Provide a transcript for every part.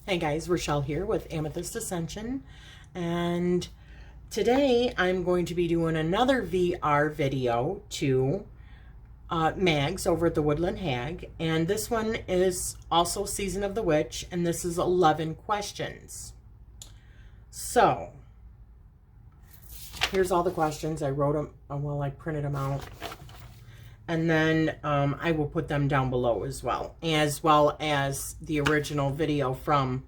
Hey guys, Rachele here with Amethyst Ascension, and today I'm going to be doing another VR video to Mags over at the Woodland Hag, and this one is also Season of the Witch, and this is 11 questions. So, here's all the questions. I wrote them, I printed them out. And then I will put them down below as well as the original video from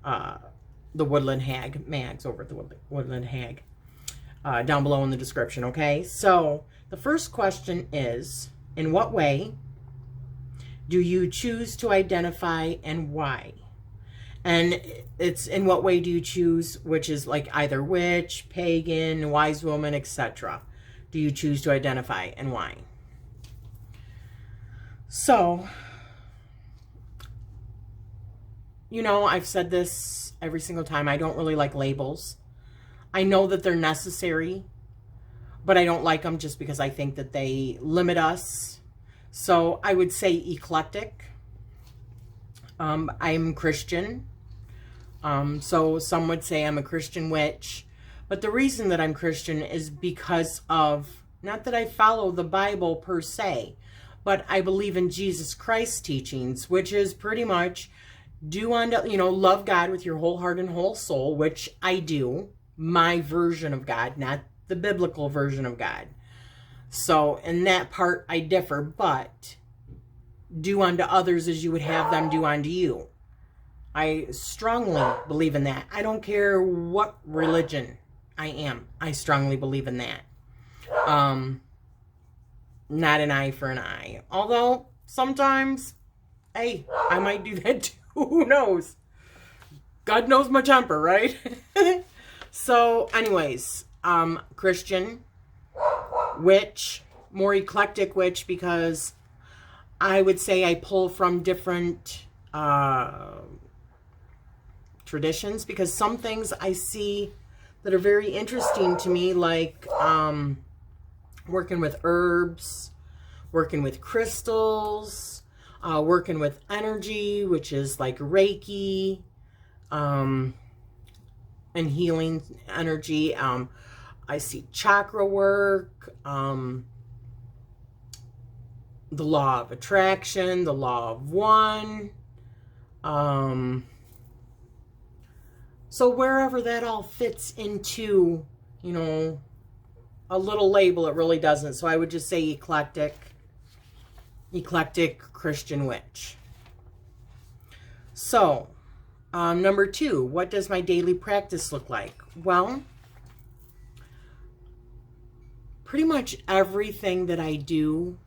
the Woodland Hag, Mags over at the Woodland Hag, down below in the description, okay? So the first question is, in what way do you choose to identify and why? And it's in what way do you choose, which is like either witch, pagan, wise woman, etc. Do you choose to identify and why? So, you know, I've said this every single time. I don't really like labels. I know that they're necessary, but I don't like them just because I think that they limit us. So I would say eclectic. I'm Christian. So some would say I'm a Christian witch. But the reason that I'm Christian is because of, not that I follow the Bible per se, but I believe in Jesus Christ's teachings, which is pretty much love God with your whole heart and whole soul, which I do, my version of God, not the biblical version of God. So in that part, I differ, but do unto others as you would have them do unto you. I strongly believe in that. I don't care what religion I am. I strongly believe in that. Not an eye for an eye. Although, sometimes, hey, I might do that too. Who knows? God knows my temper, right? So, anyways, Christian, witch, more eclectic witch, because I would say I pull from different traditions, because some things I see that are very interesting to me, like working with herbs, working with crystals, working with energy, which is like Reiki, and healing energy. I see chakra work, the law of attraction, the law of one. So wherever that all fits into, a little label, it really doesn't. So I would just say eclectic Christian witch. So, number 2, what does my daily practice look like? Well, pretty much everything that I do,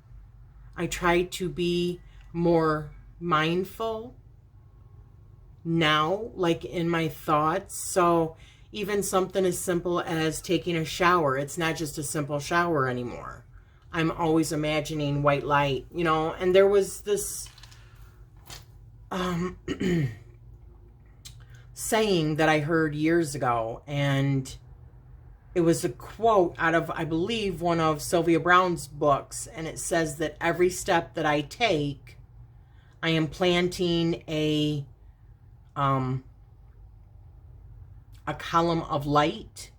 I try to be more mindful now, like in my thoughts. So even something as simple as taking a shower, it's not just a simple shower anymore. I'm always imagining white light, and there was this saying that I heard years ago, and it was a quote out of, I believe, one of Sylvia Browne's books, and it says that every step that I take, I am planting a column of light.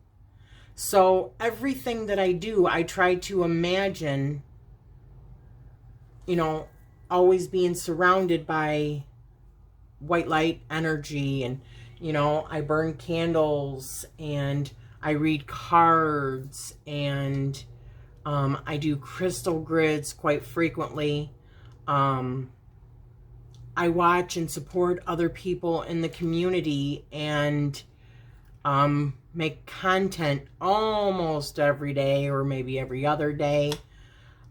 So everything that I do, I try to imagine, always being surrounded by white light energy. And, I burn candles, and I read cards, and I do crystal grids quite frequently. I watch and support other people in the community, and make content almost every day, or maybe every other day,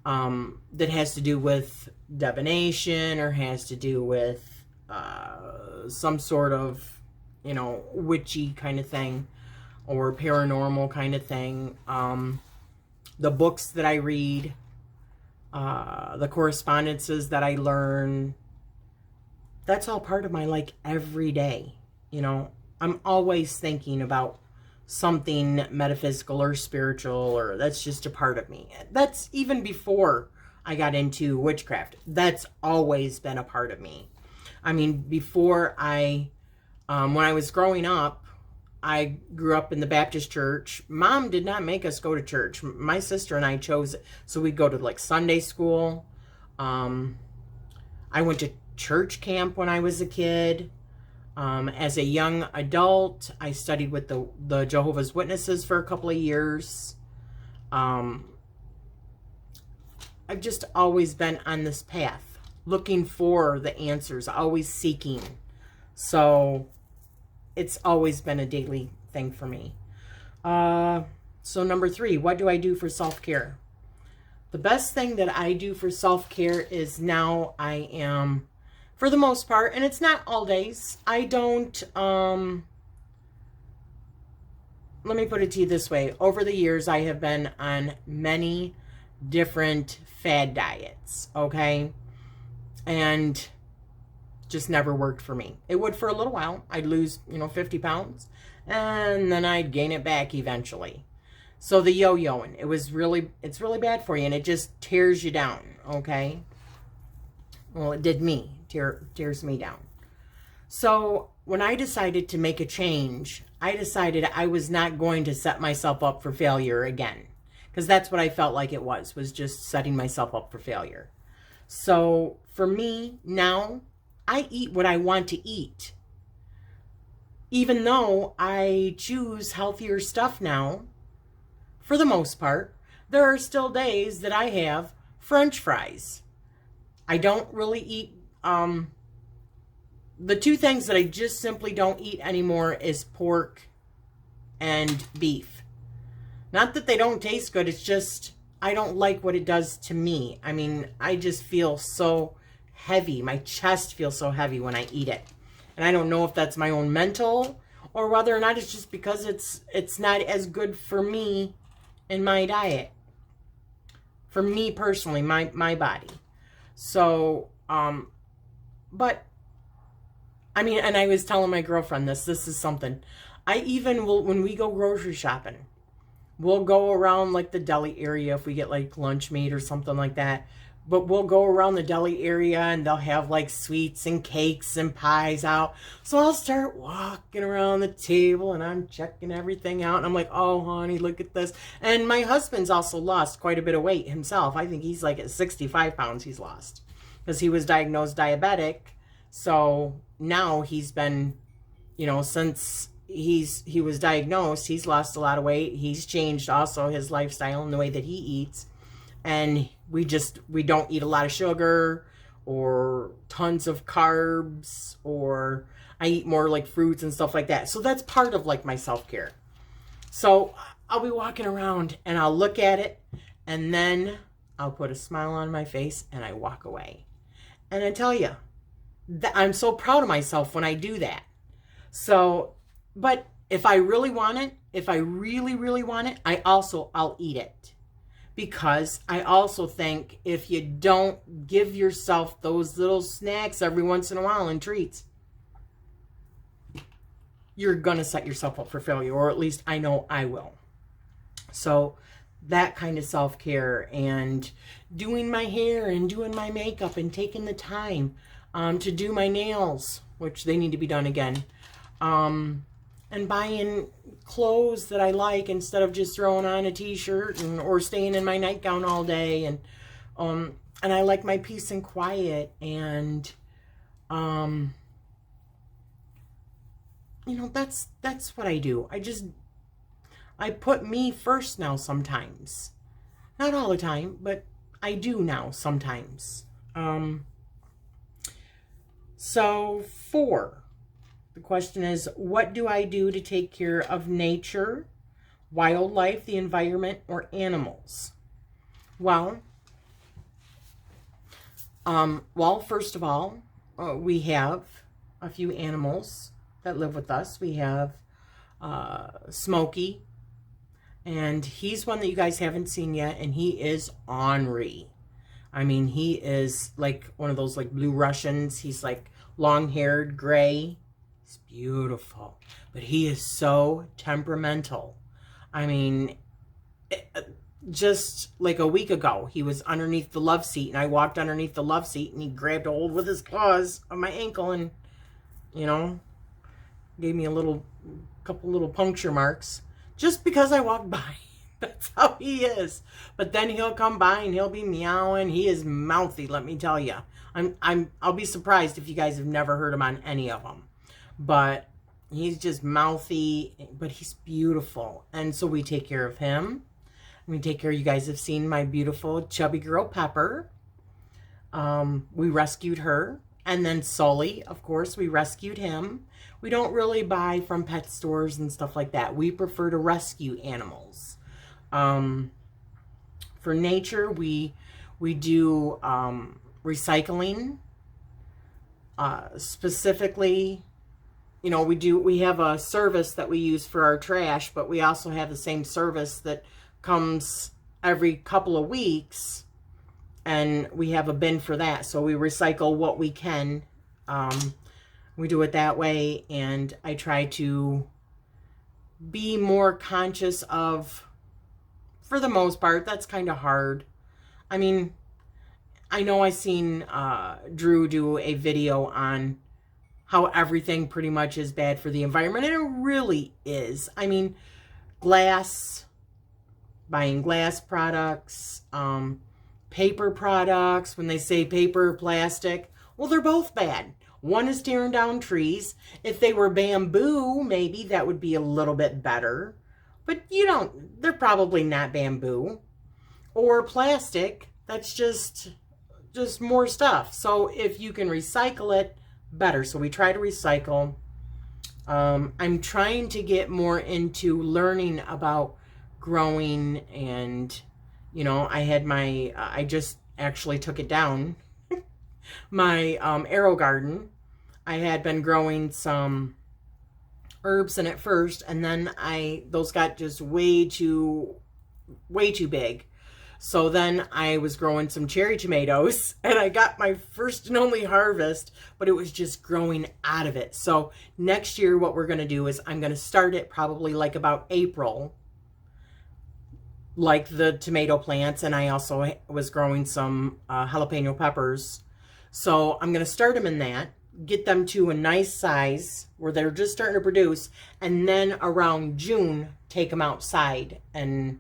that has to do with divination, or has to do with some sort of, witchy kind of thing, or paranormal kind of thing. The books that I read, the correspondences that I learn, that's all part of my, every day, I'm always thinking about something metaphysical or spiritual, or that's just a part of me. That's even before I got into witchcraft. That's always been a part of me. I mean, before I When I was growing up, I grew up in the Baptist church. Mom did not make us go to church. My sister and I chose it. So we'd go to like Sunday school. I went to church camp when I was a kid. As a young adult, I studied with the Jehovah's Witnesses for a couple of years. I've just always been on this path, looking for the answers, always seeking. So it's always been a daily thing for me. So number 3, what do I do for self-care? The best thing that I do for self-care is now I am, for the most part, and it's not all days, I don't, let me put it to you this way. Over the years, I have been on many different fad diets, okay? And just never worked for me. It would for a little while. I'd lose, 50 pounds, and then I'd gain it back eventually. So the yo-yoing, it's really bad for you, and it just tears you down, okay? Well, it did me, tears me down. So when I decided to make a change, I decided I was not going to set myself up for failure again, because that's what I felt like it was just setting myself up for failure. So for me now, I eat what I want to eat. Even though I choose healthier stuff now, for the most part, there are still days that I have French fries. I don't really eat, the 2 things that I just simply don't eat anymore is pork and beef. Not that they don't taste good, it's just I don't like what it does to me. I mean, I just feel so heavy. My chest feels so heavy when I eat it. And I don't know if that's my own mental or whether or not it's just because it's not as good for me in my diet. For me personally, my body. So, but, I mean, and I was telling my girlfriend this is something. I even will, when we go grocery shopping, we'll go around like the deli area if we get like lunch meat or something like that. But we'll go around the deli area and they'll have like sweets and cakes and pies out. So I'll start walking around the table and I'm checking everything out. And I'm like, oh, honey, look at this. And my husband's also lost quite a bit of weight himself. I think he's like at 65 pounds he's lost because he was diagnosed diabetic. So now he's been, since he was diagnosed, he's lost a lot of weight. He's changed also his lifestyle and the way that he eats. And we don't eat a lot of sugar or tons of carbs, or I eat more like fruits and stuff like that. So that's part of like my self-care. So I'll be walking around and I'll look at it and then I'll put a smile on my face and I walk away. And I tell you, I'm so proud of myself when I do that. So, but if I really want it, if I really, really want it, I'll eat it. Because I also think if you don't give yourself those little snacks every once in a while and treats, you're going to set yourself up for failure, or at least I know I will. So that kind of self-care and doing my hair and doing my makeup and taking the time to do my nails, which they need to be done again. And buying clothes that I like instead of just throwing on a t-shirt or staying in my nightgown all day. And I like my peace and quiet. And, that's what I do. I put me first now sometimes. Not all the time, but I do now sometimes. So 4. The question is, what do I do to take care of nature, wildlife, the environment, or animals? Well, first of all, we have a few animals that live with us. We have Smokey, and he's one that you guys haven't seen yet, and he is ornery. I mean, he is like one of those like blue Russians. He's like long-haired, gray. He's beautiful, but he is so temperamental. I mean, just like a week ago, he was underneath the love seat, and I walked underneath the love seat, and he grabbed a hold with his claws of my ankle, and, Gave me couple little puncture marks just because I walked by. That's how he is. But then he'll come by and he'll be meowing. He is mouthy, let me tell you. I'll be surprised if you guys have never heard him on any of them. But he's just mouthy, but he's beautiful. And so we take care of him. We take care, you guys have seen my beautiful chubby girl Pepper. We rescued her. And then Sully, of course, we rescued him. We don't really buy from pet stores and stuff like that. We prefer to rescue animals. For nature, we do recycling. Specifically, you know, we have a service that we use for our trash, but we also have the same service that comes every couple of weeks, and we have a bin for that. So we recycle what we can. We do it that way, and I try to be more conscious of, for the most part, that's kind of hard. I mean, I know I seen Drew do a video on how everything pretty much is bad for the environment, and it really is. I mean, buying glass products, paper products, when they say paper, plastic, well, they're both bad. One is tearing down trees. If they were bamboo, maybe that would be a little bit better. But they're probably not bamboo. Or plastic, that's just more stuff. So if you can recycle it, better. So we try to recycle. I'm trying to get more into learning about growing, and I just actually took it down. My arrow garden, I had been growing some herbs in it first, and then those got just way too big. So then I was growing some cherry tomatoes, and I got my first and only harvest, but it was just growing out of it. So next year what we're going to do is I'm going to start it probably like about April, like the tomato plants, and I also was growing some jalapeno peppers. So I'm going to start them in that, get them to a nice size where they're just starting to produce, and then around June, take them outside and,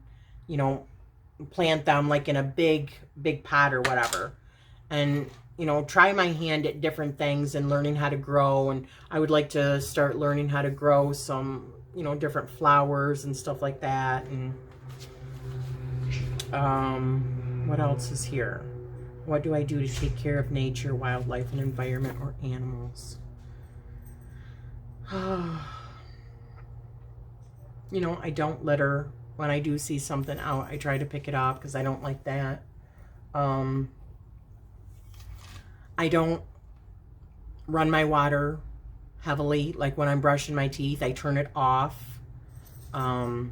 plant them like in a big pot or whatever. And, try my hand at different things and learning how to grow. And I would like to start learning how to grow some, different flowers and stuff like that. And what else is here? What do I do to take care of nature, wildlife, and environment, or animals? I don't litter. When I do see something out, I try to pick it up because I don't like that. I don't run my water heavily. Like when I'm brushing my teeth, I turn it off. I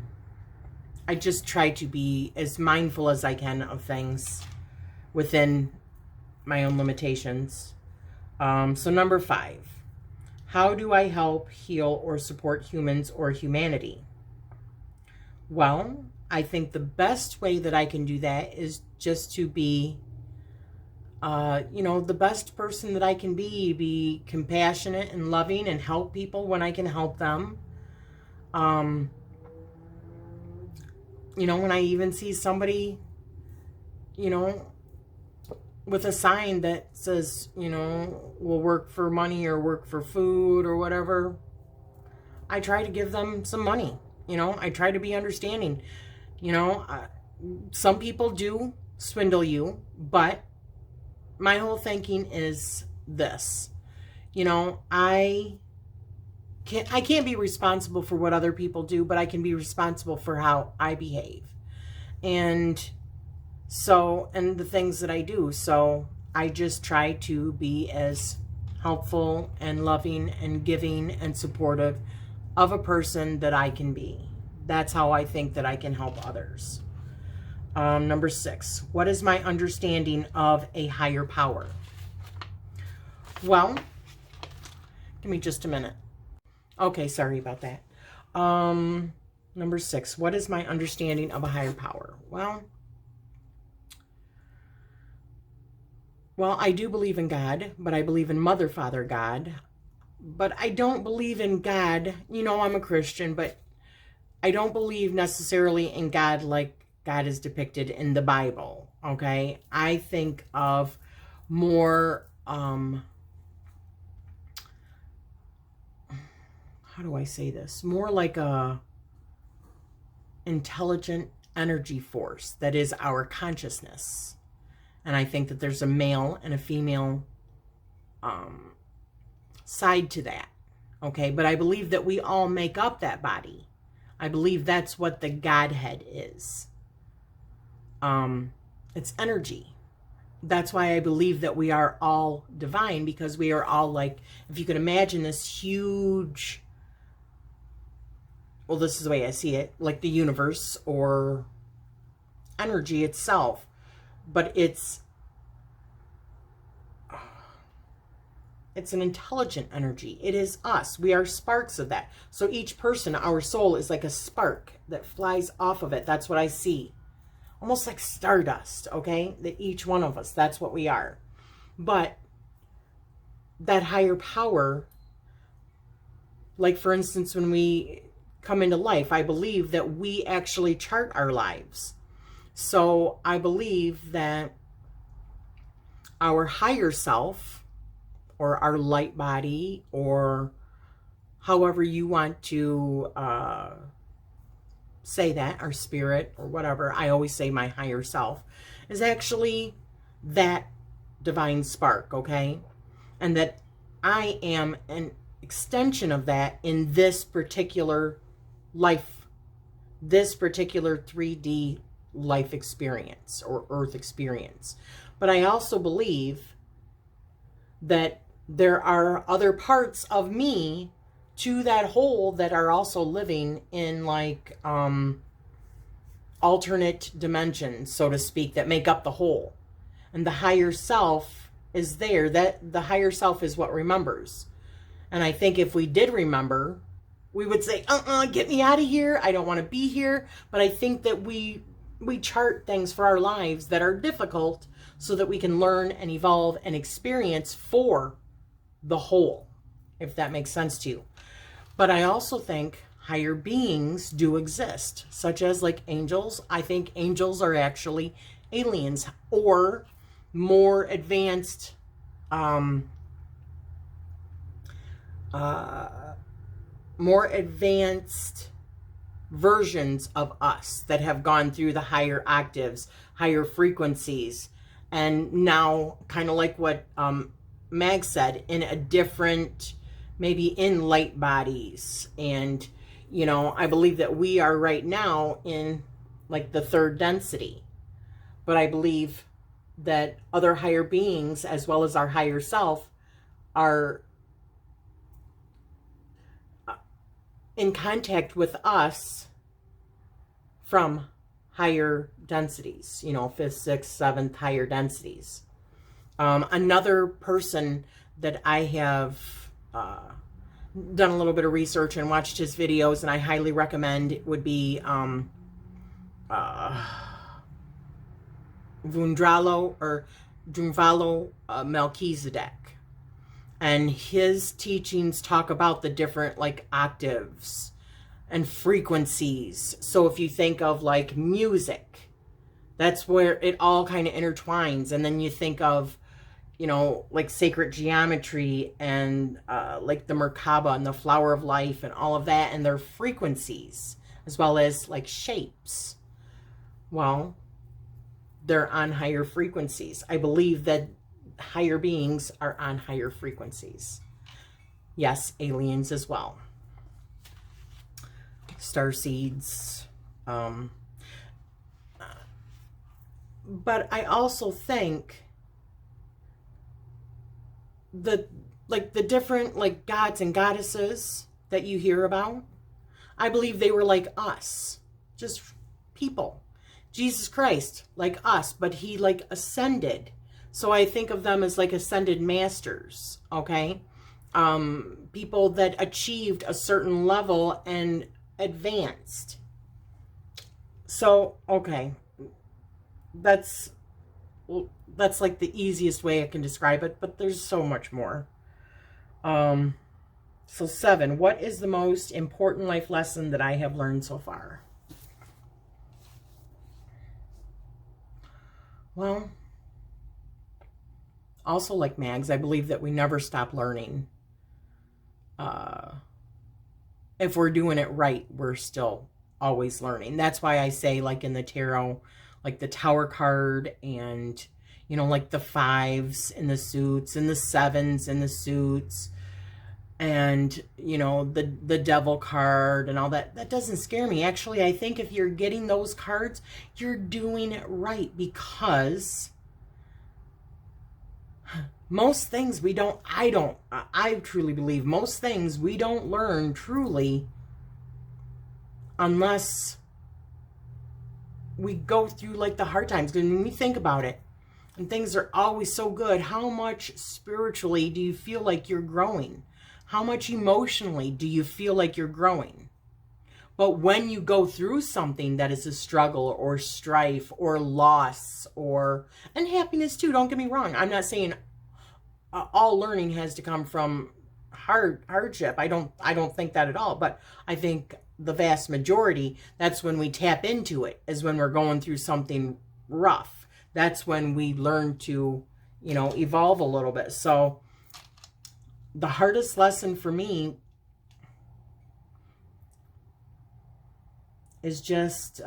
just try to be as mindful as I can of things within my own limitations. So number 5, how do I help, heal, or support humans or humanity? Well, I think the best way that I can do that is just to be, the best person that I can be compassionate and loving and help people when I can help them. When I even see somebody, with a sign that says, will work for money or work for food or whatever, I try to give them some money. I try to be understanding. Some people do swindle you, but my whole thinking is this. I can't be responsible for what other people do, but I can be responsible for how I behave. And the things that I do. So I just try to be as helpful and loving and giving and supportive of a person that I can be. That's how I think that I can help others. Number 6, what is my understanding of a higher power? Well, give me just a minute. Okay, sorry about that. Number 6, what is my understanding of a higher power? Well, I do believe in God, but I believe in Mother, Father, God. but I don't believe in God. You know, I'm a Christian, but I don't believe necessarily in God like God is depicted in the Bible, okay? I think of more, how do I say this? More like a intelligent energy force that is our consciousness. And I think that there's a male and a female side to that, okay? But I believe that we all make up that body. I believe that's what the Godhead is. It's energy. That's why I believe that we are all divine, because we are all like, if you can imagine this huge, well, this is the way I see it, like the universe or energy itself, but it's an intelligent energy. It is us. We are sparks of that. So each person, our soul is like a spark that flies off of it. That's what I see. Almost like stardust, okay? That each one of us, that's what we are. But that higher power, like for instance, when we come into life, I believe that we actually chart our lives. So I believe that our higher self, or our light body, or however you want to say that, our spirit, or whatever, I always say my higher self, is actually that divine spark, okay? And that I am an extension of that in this particular life, this particular 3D life experience or earth experience. But I also believe that there are other parts of me to that whole that are also living in like alternate dimensions, so to speak, that make up the whole. And the higher self is there. That the higher self is what remembers. And I think if we did remember, we would say, get me out of here. I don't want to be here. But I think that we chart things for our lives that are difficult so that we can learn and evolve and experience for the whole, if that makes sense to you. But I also think higher beings do exist, such as like angels. I think angels are actually aliens or more advanced versions of us that have gone through the higher octaves, higher frequencies, and now kind of like what Mag said, in a different, maybe in light bodies. And you know, I believe that we are right now in like the third density, but I believe that other higher beings as well as our higher self are in contact with us from higher densities, you know, 5th, 6th, 7th higher densities. Another person that I have done a little bit of research and watched his videos, and I highly recommend, would be Drunvalo Melchizedek. And his teachings talk about the different like octaves and frequencies. So if you think of like music, that's where it all kind of intertwines. And then you think of, you know, like sacred geometry and like the Merkaba and the flower of life and all of that, and their frequencies, as well as like shapes. Well, they're on higher frequencies. I believe that higher beings are on higher frequencies. Yes, aliens as well. Star seeds. But I also think the different like gods and goddesses that you hear about, I believe they were like us, just people. Jesus Christ, like us, but he like ascended. So I think of them as like ascended masters, okay? People that achieved a certain level and advanced. So, okay. That's like the easiest way I can describe it, but there's so much more. So 7, what is the most important life lesson that I have learned so far? Well, also like Mags, I believe that we never stop learning. If we're doing it right, we're still always learning. That's why I say, like in the tarot, like the Tower card, and you know, like the 5s in the suits and the 7s in the suits, and you know, the Devil card and all that. That doesn't scare me. Actually, I think if you're getting those cards, you're doing it right, because most things we don't, I truly believe most things we don't learn truly unless we go through like the hard times. Because when you think about it, and things are always so good, how much spiritually do you feel like you're growing? How much emotionally do you feel like you're growing? But when you go through something that is a struggle or strife or loss, or, and happiness too, don't get me wrong. I'm not saying all learning has to come from hardship. I don't think that at all. But I think the vast majority, that's when we tap into it, is when we're going through something rough. That's when we learn to, you know, evolve a little bit. So the hardest lesson for me is just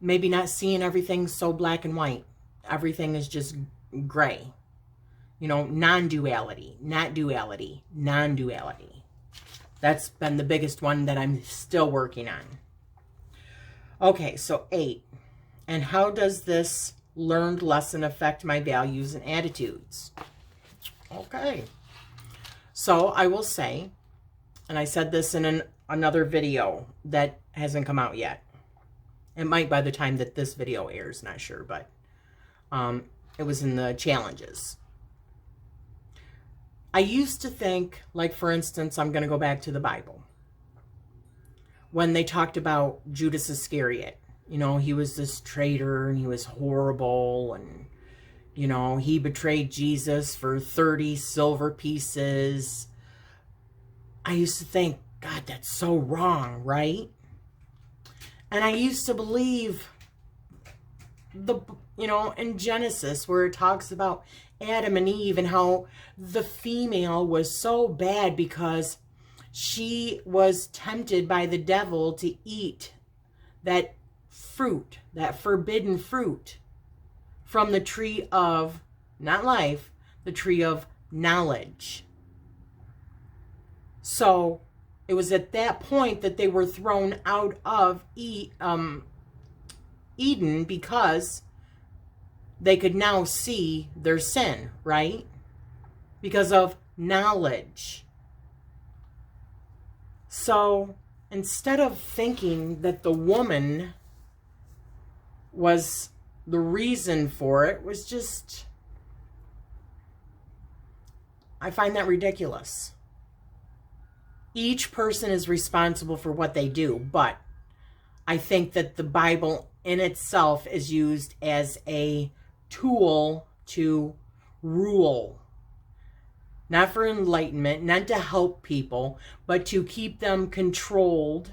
maybe not seeing everything so black and white. Everything is just gray. You know, non-duality, not duality, non-duality. That's been the biggest one that I'm still working on. Okay, so 8. And how does this learned lesson affect my values and attitudes? Okay. So I will say, and I said this in another video that hasn't come out yet. It might by the time that this video airs, not sure, but it was in the challenges. I used to think, like for instance, I'm going to go back to the Bible. When they talked about Judas Iscariot, you know, he was this traitor and he was horrible, and, you know, he betrayed Jesus for 30 silver pieces. I used to think, God, that's so wrong, right? And I used to believe you know, in Genesis, where it talks about Adam and Eve and how the female was so bad because she was tempted by the devil to eat that fruit, that forbidden fruit from the tree of, not life, the tree of knowledge. So it was at that point that they were thrown out of Eden, because they could now see their sin, right? Because of knowledge. So instead of thinking that the woman was the reason for it, was just, I find that ridiculous. Each person is responsible for what they do, but I think that the Bible in itself is used as a tool to rule. Not for enlightenment, not to help people, but to keep them controlled.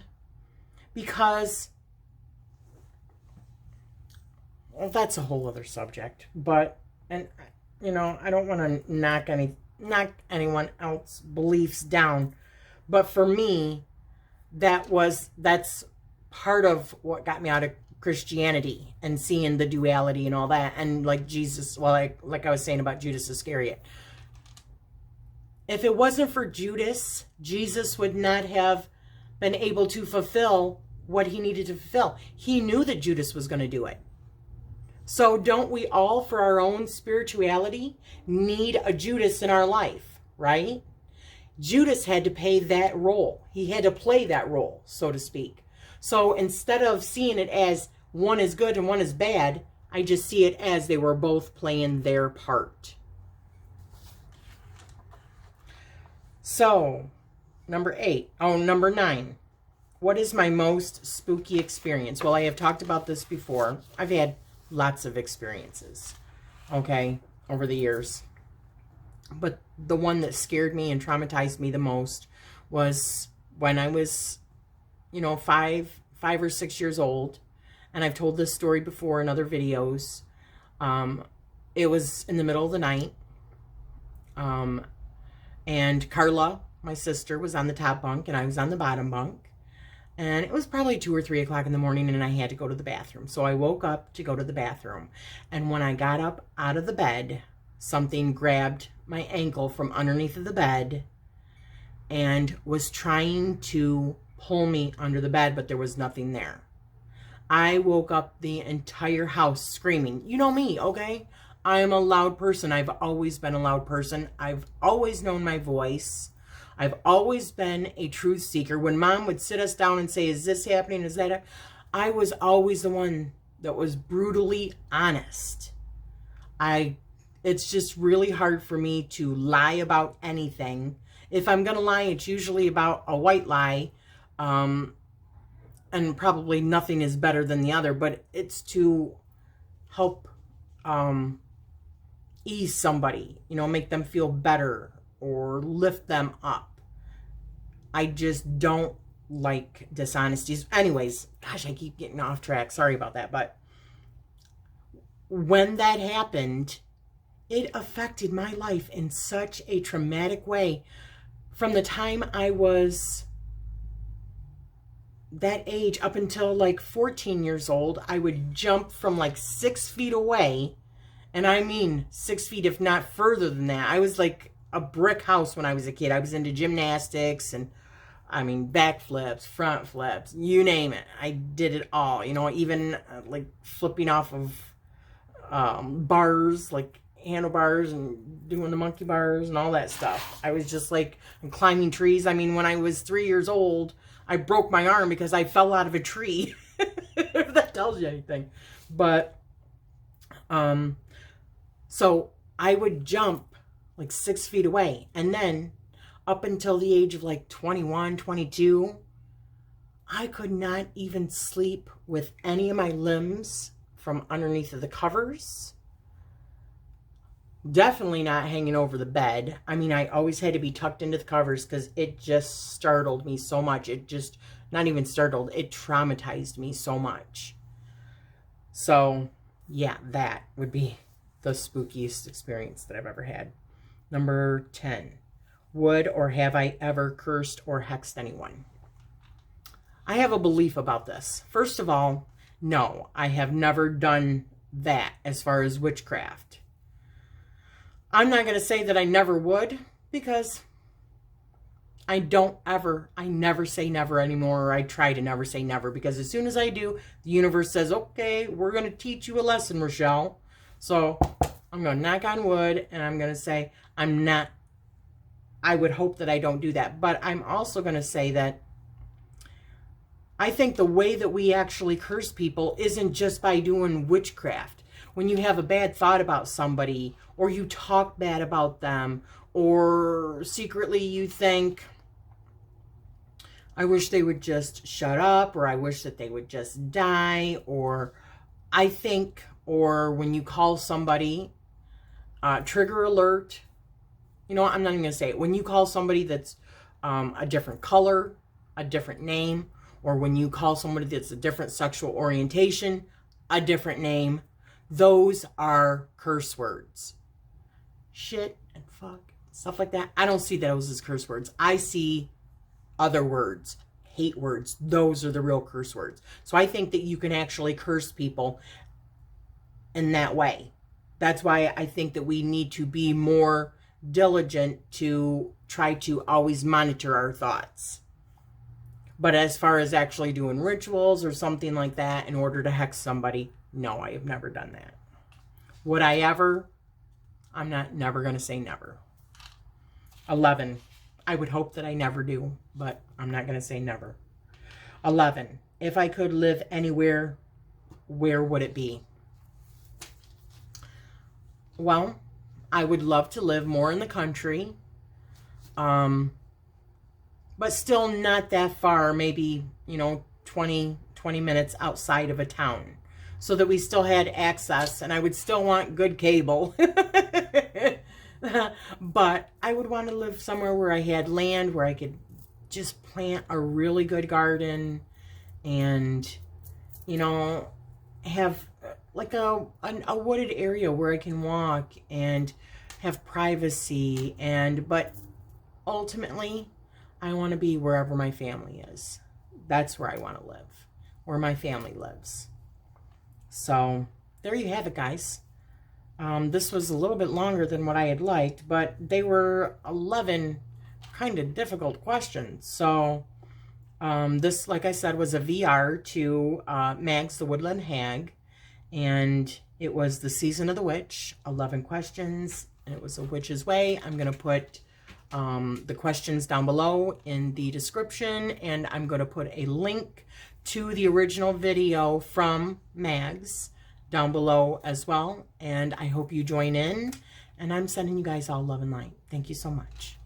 Because, well, that's a whole other subject. But, and you know, I don't want to knock anyone else's beliefs down. But for me, that's part of what got me out of Christianity, and seeing the duality and all that. And like Jesus, well, like I was saying about Judas Iscariot. If it wasn't for Judas, Jesus would not have been able to fulfill what he needed to fulfill. He knew that Judas was going to do it. So don't we all, for our own spirituality, need a Judas in our life, right? Judas had to play that role. He had to play that role, so to speak. So instead of seeing it as one is good and one is bad, I just see it as they were both playing their part. So, number 9. What is my most spooky experience? Well, I have talked about this before. I've had lots of experiences, okay, over the years. But the one that scared me and traumatized me the most was when I was, you know, 5 or 6 years old. And I've told this story before in other videos. It was in the middle of the night. And Carla, my sister, was on the top bunk and I was on the bottom bunk. And it was probably 2 or 3 o'clock in the morning and I had to go to the bathroom. So I woke up to go to the bathroom. And when I got up out of the bed, something grabbed my ankle from underneath of the bed and was trying to pull me under the bed, but there was nothing there. I woke up the entire house screaming. You know me, okay? I am a loud person. I've always been a loud person. I've always known my voice. I've always been a truth seeker. When Mom would sit us down and say, is this happening? Is that? I was always the one that was brutally honest. It's just really hard for me to lie about anything. If I'm going to lie, it's usually about a white lie. And probably nothing is better than the other, but it's to help ease somebody, you know, make them feel better or lift them up. I just don't like dishonesties. Anyways, gosh, I keep getting off track. Sorry about that. But when that happened, it affected my life in such a traumatic way. From the time I was that age up until like 14 years old, I would jump from like 6 feet away. And I mean 6 feet, if not further than that. I was like a brick house when I was a kid. I was into gymnastics and, I mean, backflips, front flips, you name it. I did it all, you know, even like flipping off of bars, like handlebars, and doing the monkey bars and all that stuff. I was just like climbing trees. I mean, when I was 3 years old, I broke my arm because I fell out of a tree. If that tells you anything. But, so I would jump like 6 feet away. And then up until the age of like 21, 22, I could not even sleep with any of my limbs from underneath of the covers. Definitely not hanging over the bed. I mean, I always had to be tucked into the covers because it just startled me so much. It just, not even startled, it traumatized me so much. So, yeah, that would be the spookiest experience that I've ever had. Number 10. Would or have I ever cursed or hexed anyone? I have a belief about this. First of all, no, I have never done that as far as witchcraft. I'm not going to say that I never would, because I never say never anymore, or I try to never say never, because as soon as I do, the universe says, okay, we're going to teach you a lesson, Rachele. So I'm going to knock on wood, and I'm going to say I would hope that I don't do that. But I'm also going to say that I think the way that we actually curse people isn't just by doing witchcraft. When you have a bad thought about somebody, or you talk bad about them, or secretly you think, I wish they would just shut up, or I wish that they would just die, or I think, or when you call somebody, trigger alert, you know, I'm not even going to say it. When you call somebody that's a different color, a different name, or when you call somebody that's a different sexual orientation, a different name, those are curse words. Shit and fuck, stuff like that. I don't see those as curse words. I see other words, hate words. Those are the real curse words. So I think that you can actually curse people in that way. That's why I think that we need to be more diligent to try to always monitor our thoughts. But as far as actually doing rituals or something like that in order to hex somebody, no, I have never done that. Would I ever? I'm never going to say never. 11. I would hope that I never do, but I'm not going to say never. 11. If I could live anywhere, where would it be? Well, I would love to live more in the country, but still not that far, maybe, 20 minutes outside of a town, so that we still had access, and I would still want good cable. But I would want to live somewhere where I had land, where I could just plant a really good garden and, you know, have like a wooded area where I can walk and have privacy. But ultimately, I want to be wherever my family is. That's where I want to live, where my family lives. So there you have it, guys. This was a little bit longer than what I had liked, but they were 11 kind of difficult questions. So this, like I said, was a VR to Mags the Woodland Hag, and it was the Season of the Witch, 11 questions, and it was a witch's way. I'm going to put the questions down below in the description, and I'm going to put a link to the original video from Mags down below as well. And I hope you join in, and I'm sending you guys all love and light. Thank you so much.